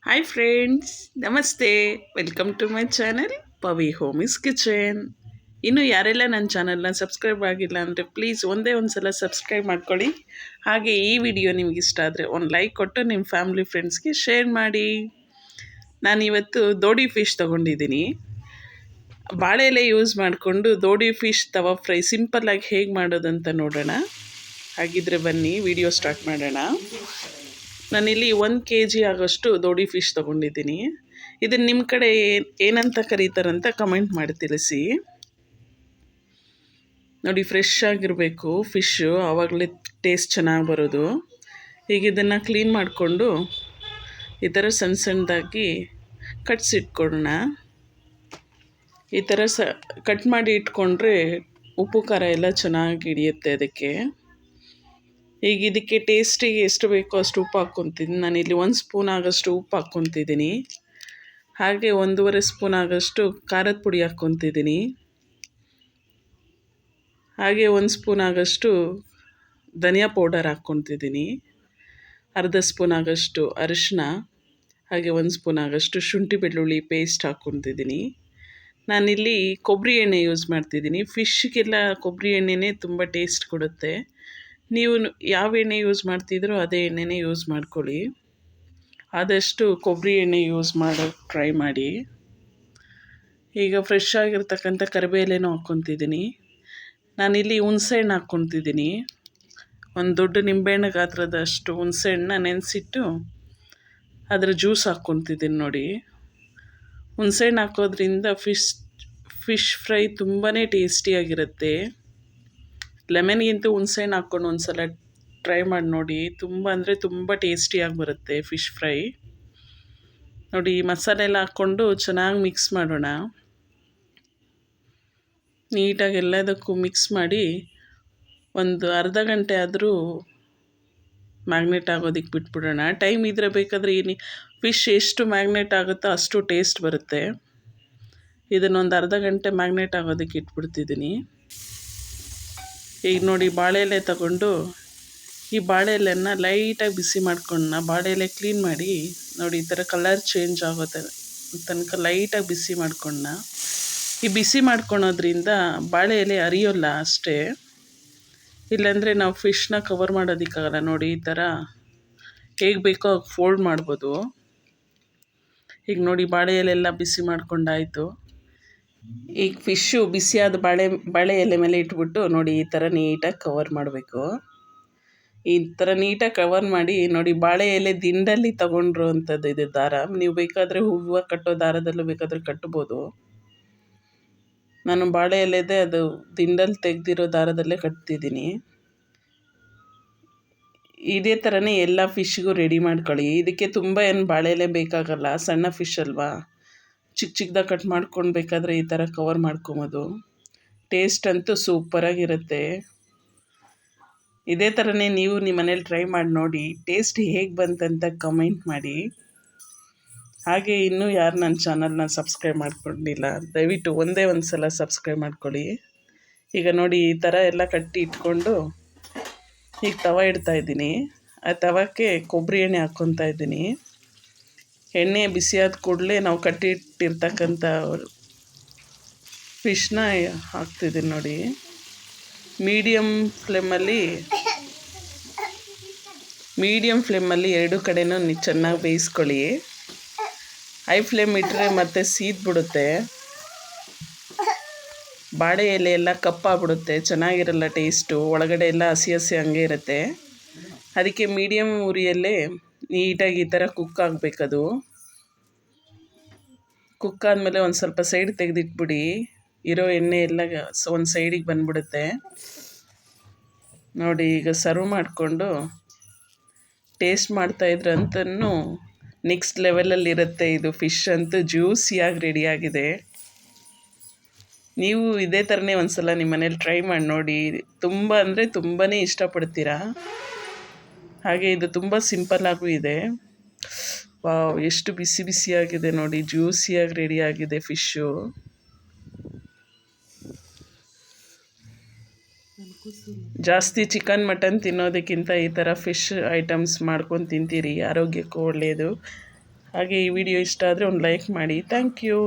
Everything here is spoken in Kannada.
ಹಾಯ್ ಫ್ರೆಂಡ್ಸ್, ನಮಸ್ತೆ. Welcome to my channel Pavi homies kitchen. ಇನ್ನು ಯಾರೆಲ್ಲ ನನ್ನ ಚಾನಲ್ನ ಸಬ್ಸ್ಕ್ರೈಬ್ ಆಗಿಲ್ಲ ಅಂದರೆ ಪ್ಲೀಸ್ ಒಂದೇ ಒಂದು ಸಲ ಸಬ್ಸ್ಕ್ರೈಬ್ ಮಾಡ್ಕೊಳ್ಳಿ. ಹಾಗೆ ಈ ವಿಡಿಯೋ ನಿಮ್ಗೆ ಇಷ್ಟ ಆದರೆ ಒಂದು ಲೈಕ್ ಕೊಟ್ಟು ನಿಮ್ಮ ಫ್ಯಾಮಿಲಿ ಫ್ರೆಂಡ್ಸ್ಗೆ ಶೇರ್ ಮಾಡಿ. ನಾನಿವತ್ತು ದೋಡಿ ಫಿಶ್ ತೊಗೊಂಡಿದ್ದೀನಿ. ಬಾಳೆ ಎಲೆ ಯೂಸ್ ಮಾಡಿಕೊಂಡು ದೋಡಿ ಫಿಶ್ ತವಾ ಫ್ರೈ ಸಿಂಪಲ್ಲಾಗಿ ಹೇಗೆ ಮಾಡೋದಂತ ನೋಡೋಣ. ಹಾಗಿದ್ರೆ ಬನ್ನಿ ವಿಡಿಯೋ ಸ್ಟಾರ್ಟ್ ಮಾಡೋಣ. ನಾನಿಲ್ಲಿ 1 kg ಆಗೋಷ್ಟು ದೋಡಿ ಫಿಶ್ ತೊಗೊಂಡಿದ್ದೀನಿ. ಇದನ್ನು ನಿಮ್ಮ ಕಡೆ ಏನಂತ ಕರೀತಾರಂತ ಕಮೆಂಟ್ ಮಾಡಿ ತಿಳಿಸಿ. ನೋಡಿ, ಫ್ರೆಶ್ ಆಗಿರಬೇಕು ಫಿಶ್ಶು, ಆವಾಗಲೇ ಟೇಸ್ಟ್ ಚೆನ್ನಾಗಿ ಬರೋದು. ಈಗ ಇದನ್ನು ಕ್ಲೀನ್ ಮಾಡಿಕೊಂಡು ಈ ಥರ ಸಣ್ಣ ಸಣ್ಣದಾಗಿ ಕಟ್ಸಿಟ್ಕೊಳ್ಳೋಣ. ಈ ಥರ ಕಟ್ ಮಾಡಿ ಇಟ್ಕೊಂಡ್ರೆ ಉಪ್ಪು ಖಾರ ಎಲ್ಲ ಚೆನ್ನಾಗಿ ಹಿಡಿಯುತ್ತೆ ಅದಕ್ಕೆ. ಈಗ ಇದಕ್ಕೆ ಟೇಸ್ಟಿಗೆ ಎಷ್ಟು ಬೇಕೋ ಅಷ್ಟು ಉಪ್ಪು ಹಾಕ್ಕೊತಿದ್ದೀನಿ. ನಾನಿಲ್ಲಿ 1 ಸ್ಪೂನ್ ಆಗೋಷ್ಟು ಉಪ್ಪು ಹಾಕ್ಕೊತಿದ್ದೀನಿ. ಹಾಗೆ 1.5 ಸ್ಪೂನ್ ಆಗೋಷ್ಟು ಖಾರದ ಪುಡಿ ಹಾಕ್ಕೊತಿದ್ದೀನಿ. ಹಾಗೆ 1 ಸ್ಪೂನ್ ಆಗೋಷ್ಟು ಧನಿಯಾ ಪೌಡರ್ ಹಾಕ್ಕೊತಿದ್ದೀನಿ. ಅರ್ಧ ಸ್ಪೂನ್ ಆಗೋಷ್ಟು ಅರಿಶಿನ, ಹಾಗೆ 1 ಸ್ಪೂನ್ ಆಗೋಷ್ಟು ಶುಂಠಿ ಬೆಳ್ಳುಳ್ಳಿ ಪೇಸ್ಟ್ ಹಾಕ್ಕೊತಿದ್ದೀನಿ. ನಾನಿಲ್ಲಿ ಕೊಬ್ಬರಿ ಎಣ್ಣೆ ಯೂಸ್ ಮಾಡ್ತಿದ್ದೀನಿ. ಫಿಶ್ಗೆಲ್ಲ ಕೊಬ್ಬರಿ ಎಣ್ಣೆನೇ ತುಂಬ ಟೇಸ್ಟ್ ಕೊಡುತ್ತೆ. ನೀವು ಯಾವ ಎಣ್ಣೆ ಯೂಸ್ ಮಾಡ್ತಿದ್ರೋ ಅದೇ ಎಣ್ಣೆನೇ ಯೂಸ್ ಮಾಡ್ಕೊಳ್ಳಿ. ಆದಷ್ಟು ಕೊಬ್ಬರಿ ಎಣ್ಣೆ ಯೂಸ್ ಮಾಡೋಕ್ಕೆ ಟ್ರೈ ಮಾಡಿ. ಈಗ ಫ್ರೆಶ್ ಆಗಿರ್ತಕ್ಕಂಥ ಕರಿಬೇಲೆನೂ ಹಾಕ್ಕೊತಿದ್ದೀನಿ. ನಾನಿಲ್ಲಿ ಹುಣಸೆಹಣ್ಣು ಹಾಕ್ಕೊತಿದ್ದೀನಿ. ಒಂದು ದೊಡ್ಡ ನಿಂಬೆಹಣ್ಣು ಗಾತ್ರದಷ್ಟು ಹುಣಸೆಹಣ್ಣನ್ನ ನೆನೆಸಿಟ್ಟು ಅದರ ಜ್ಯೂಸ್ ಹಾಕ್ಕೊತಿದ್ದೀನಿ. ನೋಡಿ, ಹುಣಸೆಹಣ್ಣು ಹಾಕೋದ್ರಿಂದ ಫಿಶ್ ಫ್ರೈ ತುಂಬಾ ಟೇಸ್ಟಿಯಾಗಿರುತ್ತೆ. ಲೆಮನ್ಗಿಂತ ಹುಣಸೆಹಣ್ಣು ಹಾಕ್ಕೊಂಡು ಒಂದು ಸಲ ಟ್ರೈ ಮಾಡಿ ನೋಡಿ. ತುಂಬ ಅಂದರೆ ತುಂಬ ಟೇಸ್ಟಿಯಾಗಿ ಬರುತ್ತೆ ಫಿಶ್ ಫ್ರೈ. ನೋಡಿ, ಮಸಾಲೆ ಎಲ್ಲ ಹಾಕ್ಕೊಂಡು ಚೆನ್ನಾಗಿ ಮಿಕ್ಸ್ ಮಾಡೋಣ. ನೀಟಾಗಿ ಎಲ್ಲದಕ್ಕೂ ಮಿಕ್ಸ್ ಮಾಡಿ ಒಂದು ಅರ್ಧ ಗಂಟೆ ಆದರೂ ಮ್ಯಾಗ್ನೇಟ್ ಆಗೋದಕ್ಕೆ ಬಿಟ್ಬಿಡೋಣ. ಟೈಮ್ ಇದ್ದರೆ ಬೇಕಾದರೆ ಫಿಶ್ ಎಷ್ಟು ಮ್ಯಾಗ್ನೇಟ್ ಆಗುತ್ತೋ ಅಷ್ಟು ಟೇಸ್ಟ್ ಬರುತ್ತೆ. ಇದನ್ನೊಂದು ಅರ್ಧ ಗಂಟೆ ಮ್ಯಾಗ್ನೇಟ್ ಆಗೋದಕ್ಕೆ ಇಟ್ಬಿಡ್ತಿದ್ದೀನಿ. ಈಗ ನೋಡಿ, ಬಾಳೆ ಎಲೆ ತಗೊಂಡು ಈ ಬಾಳೆ ಎಲೆಯನ್ನು ಲೈಟಾಗಿ ಬಿಸಿ ಮಾಡ್ಕೊಂಡು ಬಾಳೆ ಎಲೆ ಕ್ಲೀನ್ ಮಾಡಿ ನೋಡಿ, ಈ ಥರ ಕಲರ್ ಚೇಂಜ್ ಆಗೋ ತನಕ ಲೈಟಾಗಿ ಬಿಸಿ ಮಾಡ್ಕೊಂಡು ಈ ಬಿಸಿ ಮಾಡ್ಕೊಳೋದ್ರಿಂದ ಬಾಳೆ ಎಲೆ ಅರಿಯೋಲ್ಲ ಅಷ್ಟೇ. ಇಲ್ಲಾಂದರೆ ನಾವು ಫಿಶ್ನ ಕವರ್ ಮಾಡೋದಕ್ಕಾಗಲ್ಲ. ನೋಡಿ, ಈ ಥರ ಹೇಗೆ ಬೇಕೋ ಹಾಗೆ ಫೋಲ್ಡ್ ಮಾಡ್ಬೋದು. ಈಗ ನೋಡಿ, ಬಾಳೆ ಎಲೆಲ್ಲ ಬಿಸಿ ಮಾಡ್ಕೊಂಡಾಯಿತು. ಈಗ ಫಿಶ್ಶು ಬಿಸಿಯಾದ ಬಾಳೆ ಎಲೆ ಮೇಲೆ ಇಟ್ಬಿಟ್ಟು ನೋಡಿ, ಈ ಥರ ನೀಟಾಗಿ ಕವರ್ ಮಾಡಬೇಕು. ಈ ಥರ ನೀಟಾಗಿ ಕವರ್ ಮಾಡಿ ನೋಡಿ, ಬಾಳೆ ಎಲೆ ದಿಂಡಲ್ಲಿ ತೊಗೊಂಡ್ರು ಅಂಥದ್ದು ಇದು ದಾರ. ನೀವು ಬೇಕಾದರೆ ಹೂವು ಕಟ್ಟೋ ದಾರದಲ್ಲೂ ಬೇಕಾದರೆ ಕಟ್ಬೋದು. ನಾನು ಬಾಳೆ ಎಲೆದೇ ಅದು ದಿಂಡಲ್ಲಿ ತೆಗೆದಿರೋ ದಾರದಲ್ಲೇ ಕಟ್ತಿದ್ದೀನಿ. ಇದೇ ಥರನೇ ಎಲ್ಲ ಫಿಶ್ಗೂ ರೆಡಿ ಮಾಡ್ಕೊಳ್ಳಿ. ಇದಕ್ಕೆ ತುಂಬ ಏನು ಬಾಳೆ ಎಲೆ ಬೇಕಾಗಲ್ಲ, ಸಣ್ಣ ಫಿಶ್ ಅಲ್ವಾ. ಚಿಕ್ಕ ಚಿಕ್ಕದಾಗಿ ಕಟ್ ಮಾಡ್ಕೊಂಡು ಬೇಕಾದರೆ ಈ ಥರ ಕವರ್ ಮಾಡ್ಕೊಬೋದು. ಟೇಸ್ಟ್ ಅಂತೂ ಸೂಪರಾಗಿರುತ್ತೆ. ಇದೇ ಥರನೇ ನೀವು ನಿಮ್ಮ ಮನೇಲಿ ಟ್ರೈ ಮಾಡಿ ನೋಡಿ. ಟೇಸ್ಟ್ ಹೇಗೆ ಬಂತಂತ ಕಮೆಂಟ್ ಮಾಡಿ. ಹಾಗೆ ಇನ್ನೂ ಯಾರು ನನ್ನ ಚಾನಲ್ನ ಸಬ್ಸ್ಕ್ರೈಬ್ ಮಾಡ್ಕೊಂಡಿಲ್ಲ, ದಯವಿಟ್ಟು ಒಂದೇ ಒಂದು ಸಲ ಸಬ್ಸ್ಕ್ರೈಬ್ ಮಾಡ್ಕೊಳ್ಳಿ. ಈಗ ನೋಡಿ, ಈ ಥರ ಎಲ್ಲ ಕಟ್ಟಿ ಇಟ್ಕೊಂಡು ಈಗ ತವ ಇಡ್ತಾಯಿದ್ದೀನಿ. ಆ ತವಕ್ಕೆ ಕೊಬ್ಬರಿ ಎಣ್ಣೆ ಹಾಕ್ಕೊತಾ ಇದ್ದೀನಿ. ಎಣ್ಣೆ ಬಿಸಿಯಾದ ಕೂಡಲೇ ನಾವು ಕಟ್ಟಿಟ್ಟಿರ್ತಕ್ಕಂಥ ಫಿಶ್ನ ಹಾಕ್ತಿದ್ದೀನಿ. ನೋಡಿ, ಮೀಡಿಯಮ್ ಫ್ಲೇಮಲ್ಲಿ ಎರಡು ಕಡೆನೂ ಚೆನ್ನಾಗಿ ಬೇಯಿಸ್ಕೊಳ್ಳಿ. ಹೈ ಫ್ಲೇಮ್ ಇಟ್ಟರೆ ಮತ್ತೆ ಸೀದ್ಬಿಡುತ್ತೆ. ಬಾಳೆ ಎಲೆ ಎಲ್ಲ ಕಪ್ಪಾಗ್ಬಿಡುತ್ತೆ, ಚೆನ್ನಾಗಿರಲ್ಲ ಟೇಸ್ಟು. ಒಳಗಡೆ ಎಲ್ಲ ಹಸಿ ಹಸಿ ಹಂಗೆ ಇರುತ್ತೆ. ಅದಕ್ಕೆ ಮೀಡಿಯಮ್ ಉರಿಯಲ್ಲೇ ನೀಟಾಗಿ ಈ ಥರ ಕುಕ್ ಆಗಬೇಕದು. ಕುಕ್ ಆದಮೇಲೆ ಒಂದು ಸ್ವಲ್ಪ ಸೈಡ್ ತೆಗೆದಿಟ್ಬಿಡಿ. ಇರೋ ಎಣ್ಣೆ ಎಲ್ಲ ಒಂದು ಸೈಡಿಗೆ ಬಂದ್ಬಿಡುತ್ತೆ. ನೋಡಿ, ಈಗ ಸರ್ವ್ ಮಾಡಿಕೊಂಡು ಟೇಸ್ಟ್ ಮಾಡ್ತಾಯಿದ್ರಂತೂ ನೆಕ್ಸ್ಟ್ ಲೆವೆಲಲ್ಲಿರುತ್ತೆ. ಇದು ಫಿಶ್ ಅಂತೂ ಜ್ಯೂಸಿಯಾಗಿ ರೆಡಿಯಾಗಿದೆ. ನೀವು ಇದೇ ಥರನೇ ಒಂದು ಸಲ ನಿಮ್ಮ ಮನೇಲಿ ಟ್ರೈ ಮಾಡಿ ನೋಡಿ. ತುಂಬ ಅಂದರೆ ತುಂಬಾ ಇಷ್ಟಪಡ್ತೀರಾ. ಹಾಗೆ ಇದು ತುಂಬ ಸಿಂಪಲ್ಲಾಗೂ ಇದೆ. ವಾವ್, ಎಷ್ಟು ಬಿಸಿ ಬಿಸಿಯಾಗಿದೆ ನೋಡಿ, ಜ್ಯೂಸಿಯಾಗಿ ರೆಡಿಯಾಗಿದೆ ಫಿಶ್ಶು. ಜಾಸ್ತಿ ಚಿಕನ್ ಮಟನ್ ತಿನ್ನೋದಕ್ಕಿಂತ ಈ ಥರ ಫಿಶ್ ಐಟಮ್ಸ್ ಮಾಡ್ಕೊಂಡು ತಿಂತೀರಿ, ಆರೋಗ್ಯಕ್ಕೂ ಒಳ್ಳೆಯದು. ಹಾಗೆ ಈ ವಿಡಿಯೋ ಇಷ್ಟ ಆದರೆ ಒಂದು ಲೈಕ್ ಮಾಡಿ. Thank you.